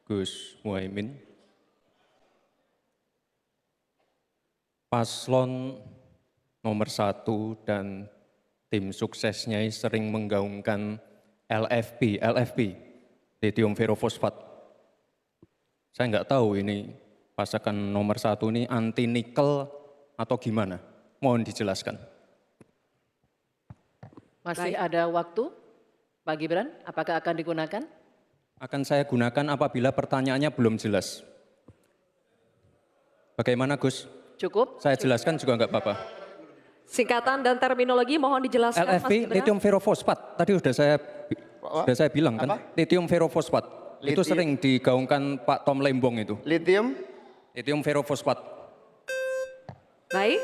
Gus Muhaimin. Paslon nomor 1 dan tim suksesnya sering menggaungkan LFP, lithium ferrofosfat. Saya nggak tahu ini pasangan nomor 1 ini anti nikel atau gimana? Mohon dijelaskan. Masih ada waktu, Pak Gibran, apakah akan digunakan? Akan saya gunakan apabila pertanyaannya belum jelas. Bagaimana Gus? Cukup? Saya jelaskan juga nggak apa-apa. Singkatan dan terminologi mohon dijelaskan. LFP, lithium ferrofosfat. Tadi sudah saya bilang kan, lithium ferrofosfat. Itu sering digaungkan Pak Tom Lembong itu. Lithium Ferrofosfat. Baik.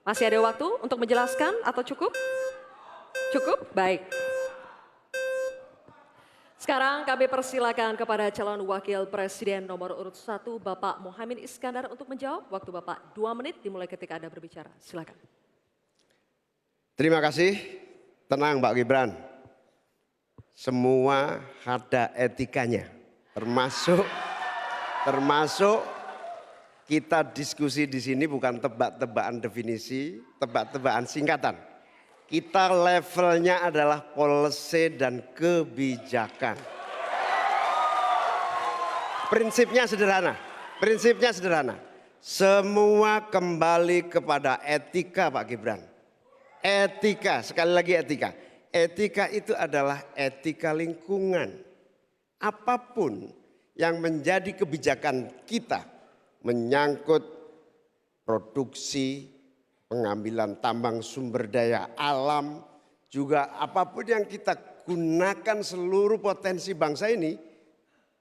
Masih ada waktu untuk menjelaskan atau cukup? Cukup? Baik. Sekarang kami persilakan kepada calon wakil presiden nomor urut 1 Bapak Muhaimin Iskandar untuk menjawab. Waktu Bapak 2 menit dimulai ketika Anda berbicara. Silakan. Terima kasih. Tenang Pak Gibran. Semua ada etikanya. Termasuk kita diskusi di sini bukan tebak-tebakan definisi, tebak-tebakan singkatan. Kita levelnya adalah policy dan kebijakan. Prinsipnya sederhana. Semua kembali kepada etika Pak Gibran. Etika, sekali lagi etika. Etika itu adalah etika lingkungan. Apapun yang menjadi kebijakan kita menyangkut produksi, pengambilan tambang sumber daya alam, juga apapun yang kita gunakan seluruh potensi bangsa ini,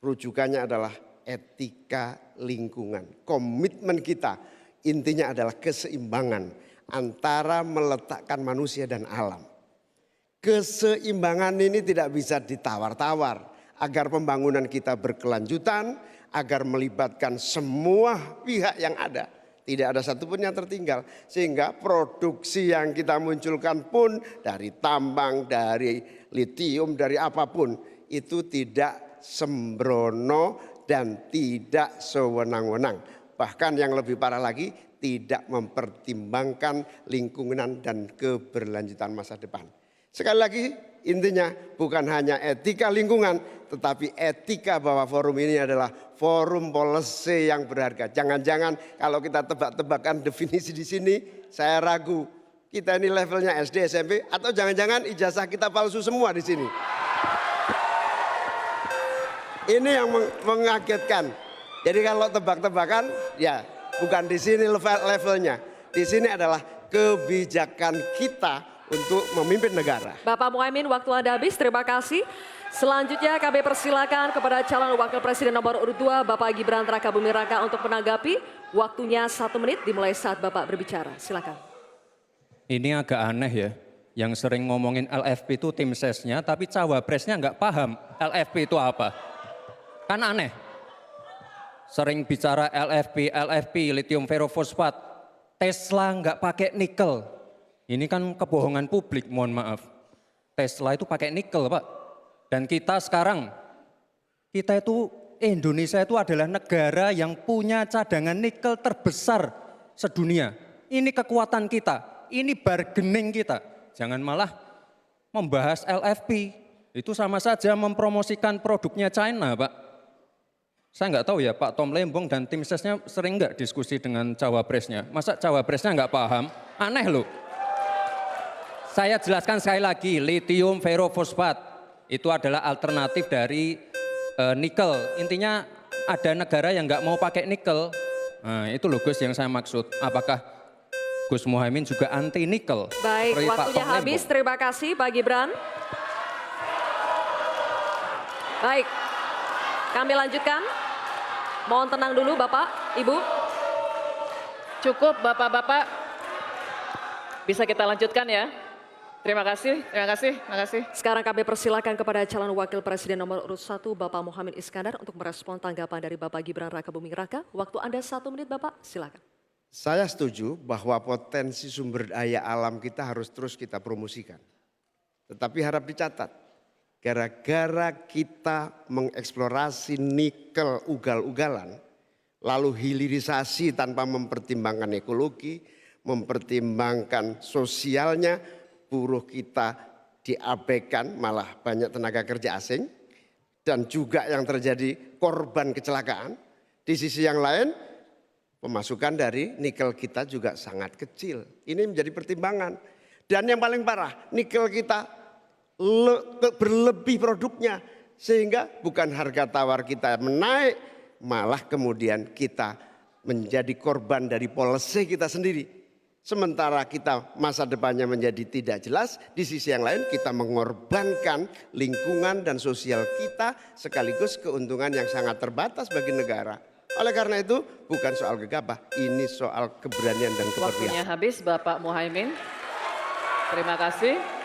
rujukannya adalah etika lingkungan. Komitmen kita intinya adalah keseimbangan antara meletakkan manusia dan alam. Keseimbangan ini tidak bisa ditawar-tawar agar pembangunan kita berkelanjutan, agar melibatkan semua pihak yang ada. Tidak ada satupun yang tertinggal, sehingga produksi yang kita munculkan pun dari tambang, dari litium, dari apapun itu tidak sembrono dan tidak sewenang-wenang. Bahkan yang lebih parah lagi, tidak mempertimbangkan lingkungan dan keberlanjutan masa depan. Sekali lagi intinya bukan hanya etika lingkungan, tetapi etika bahwa forum ini adalah forum policy yang berharga. Jangan-jangan kalau kita tebak-tebakan definisi di sini, saya ragu kita ini levelnya SD, SMP, atau jangan-jangan ijazah kita palsu semua di sini. Ini yang mengagetkan. Jadi kalau tebak-tebakan, ya bukan di sini levelnya. Di sini adalah kebijakan kita untuk memimpin negara. Bapak Muhaimin, waktu Anda habis. Terima kasih. Selanjutnya kami persilakan kepada calon wakil presiden nomor urut 2 Bapak Gibran Rakabuming Raka untuk menanggapi. Waktunya 1 menit dimulai saat Bapak berbicara. Silakan. Ini agak aneh ya. Yang sering ngomongin LFP itu tim sesnya, tapi cawapresnya nggak paham LFP itu apa. Kan aneh. Sering bicara LFP, lithium ferrofosfat. Tesla nggak pakai nikel. Ini kan kebohongan publik, mohon maaf. Tesla itu pakai nikel, Pak. Dan kita sekarang, Indonesia itu adalah negara yang punya cadangan nikel terbesar sedunia. Ini kekuatan kita, ini bargaining kita. Jangan malah membahas LFP. Itu sama saja mempromosikan produknya China, Pak. Saya nggak tahu ya, Pak Tom Lembong dan tim sesnya sering nggak diskusi dengan cawapresnya. Masa cawapresnya nggak paham? Aneh loh. Saya jelaskan sekali lagi, lithium ferrofosfat itu adalah alternatif dari nikel. Intinya ada negara yang nggak mau pakai nikel. Nah, itu loh Gus yang saya maksud. Apakah Gus Muhaimin juga anti nikel? Baik, waktunya habis. Terima kasih Pak Gibran. Baik, kami lanjutkan. Mohon tenang dulu Bapak, Ibu. Cukup Bapak-Bapak. Bisa kita lanjutkan ya. Terima kasih. Sekarang kami persilakan kepada calon wakil presiden nomor urut 1 Bapak Muhaimin Iskandar untuk merespon tanggapan dari Bapak Gibran Rakabuming Raka. Waktu Anda 1 menit Bapak, silakan. Saya setuju bahwa potensi sumber daya alam kita harus terus kita promosikan. Tetapi harap dicatat, Gara-gara kita mengeksplorasi nikel ugal-ugalan, lalu hilirisasi tanpa mempertimbangkan ekologi, mempertimbangkan sosialnya, buruh kita diabaikan, malah banyak tenaga kerja asing, dan juga yang terjadi korban kecelakaan. Di sisi yang lain, pemasukan dari nikel kita juga sangat kecil. Ini menjadi pertimbangan. Dan yang paling parah, nikel kita berlebih produknya. Sehingga bukan harga tawar kita menaik, malah kemudian kita menjadi korban dari policy kita sendiri. Sementara kita masa depannya menjadi tidak jelas, di sisi yang lain kita mengorbankan lingkungan dan sosial kita sekaligus keuntungan yang sangat terbatas bagi negara. Oleh karena itu bukan soal gegabah, ini soal keberanian dan keberpihakan. Waktunya habis Bapak Muhaimin. Terima kasih.